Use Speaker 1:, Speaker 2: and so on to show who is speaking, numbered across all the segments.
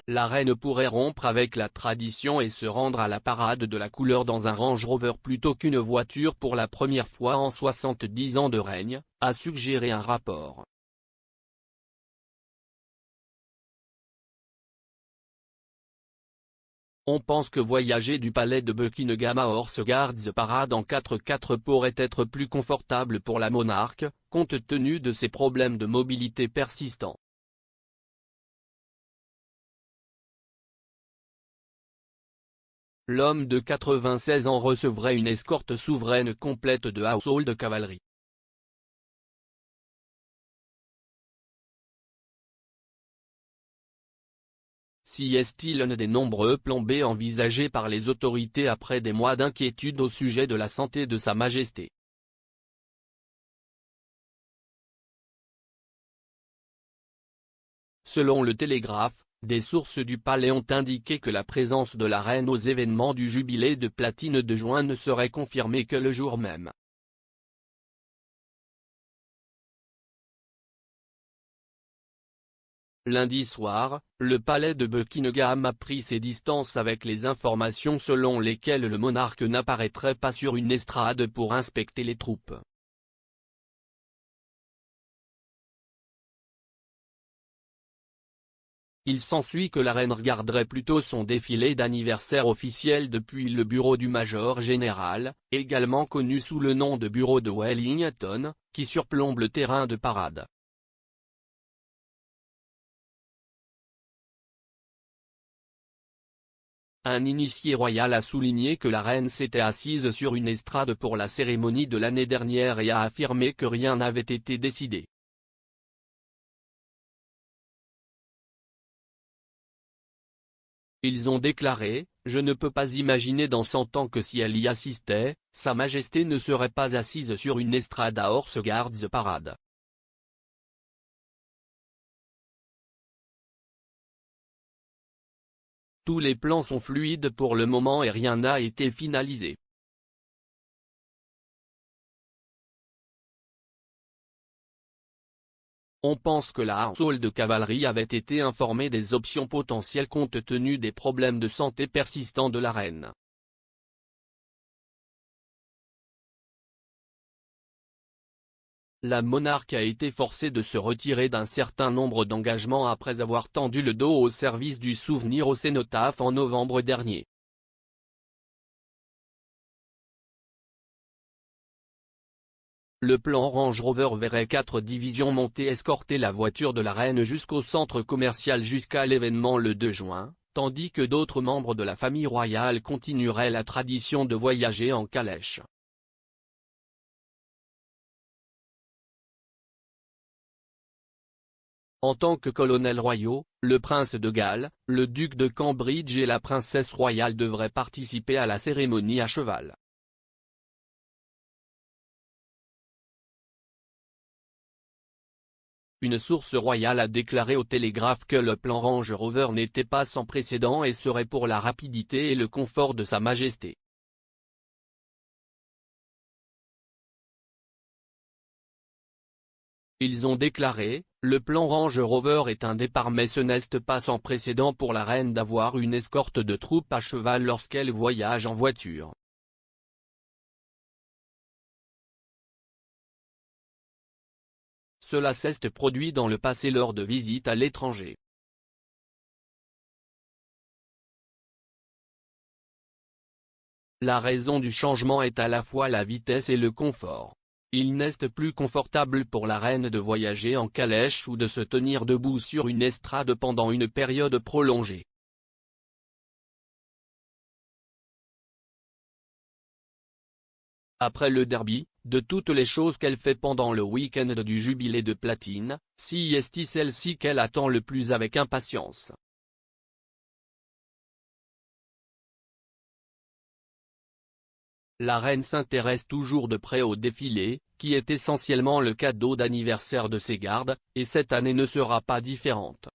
Speaker 1: la reine pourrait rompre avec la tradition et se rendre à la parade de la couleur dans un Range Rover plutôt qu'une voiture pour la première fois en 70 ans de règne, a suggéré un rapport. On pense que voyager du palais de Buckingham à Horse Guards Parade en 4x4 pourrait être plus confortable pour la monarque, compte tenu de ses problèmes de mobilité persistants. L'homme de 96 ans recevrait une escorte souveraine complète de Household Cavalry. Si est-il un des nombreux plans B envisagés par les autorités après des mois d'inquiétude au sujet de la santé de Sa Majesté. Selon le Télégraphe, des sources du palais ont indiqué que la présence de la reine aux événements du jubilé de platine de juin ne serait confirmée que le jour même. Lundi soir, le palais de Buckingham a pris ses distances avec les informations selon lesquelles le monarque n'apparaîtrait pas sur une estrade pour inspecter les troupes. Il s'ensuit que la reine regarderait plutôt son défilé d'anniversaire officiel depuis le bureau du Major général, également connu sous le nom de bureau de Wellington, qui surplombe le terrain de parade. Un initié royal a souligné que la reine s'était assise sur une estrade pour la cérémonie de l'année dernière et a affirmé que rien n'avait été décidé. Ils ont déclaré, « Je ne peux pas imaginer dans 100 ans que si elle y assistait, Sa Majesté ne serait pas assise sur une estrade à Horse Guards Parade. » Tous les plans sont fluides pour le moment et rien n'a été finalisé. On pense que la Household Cavalry avait été informée des options potentielles compte tenu des problèmes de santé persistants de la reine. La monarque a été forcée de se retirer d'un certain nombre d'engagements après avoir tendu le dos au service du souvenir au cénotaphe en novembre dernier. Le plan Range Rover verrait 4 divisions montées escorter la voiture de la reine jusqu'au centre commercial jusqu'à l'événement le 2 juin, tandis que d'autres membres de la famille royale continueraient la tradition de voyager en calèche. En tant que colonels royaux, le prince de Galles, le duc de Cambridge et la princesse royale devraient participer à la cérémonie à cheval. Une source royale a déclaré au Télégraphe que le plan Range Rover n'était pas sans précédent et serait pour la rapidité et le confort de Sa Majesté. Ils ont déclaré, le plan Range Rover est un départ mais ce n'est pas sans précédent pour la reine d'avoir une escorte de troupes à cheval lorsqu'elle voyage en voiture. Cela s'est produit dans le passé lors de visites à l'étranger. La raison du changement est à la fois la vitesse et le confort. Il n'est plus confortable pour la reine de voyager en calèche ou de se tenir debout sur une estrade pendant une période prolongée. Après le derby, de toutes les choses qu'elle fait pendant le week-end du jubilé de platine, si est celle-ci qu'elle attend le plus avec impatience. La reine s'intéresse toujours de près au défilé, qui est essentiellement le cadeau d'anniversaire de ses gardes, et cette année ne sera pas différente.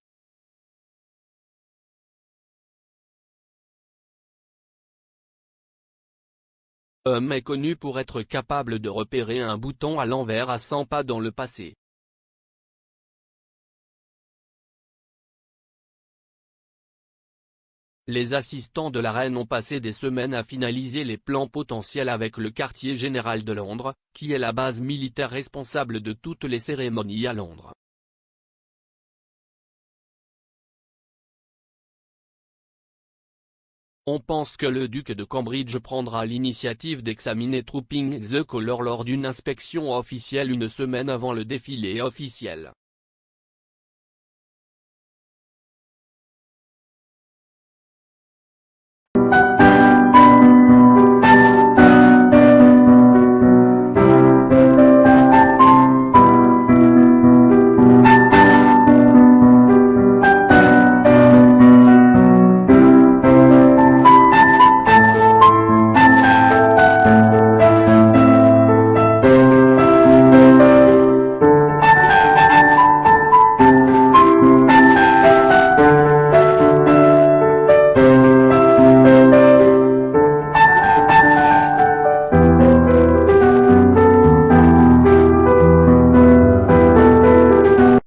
Speaker 1: Homme est connu pour être capable de repérer un bouton à l'envers à 100 pas dans le passé. Les assistants de la reine ont passé des semaines à finaliser les plans potentiels avec le quartier général de Londres, qui est la base militaire responsable de toutes les cérémonies à Londres. On pense que le duc de Cambridge prendra l'initiative d'examiner Trooping the Colour lors d'une inspection officielle une semaine avant le défilé officiel.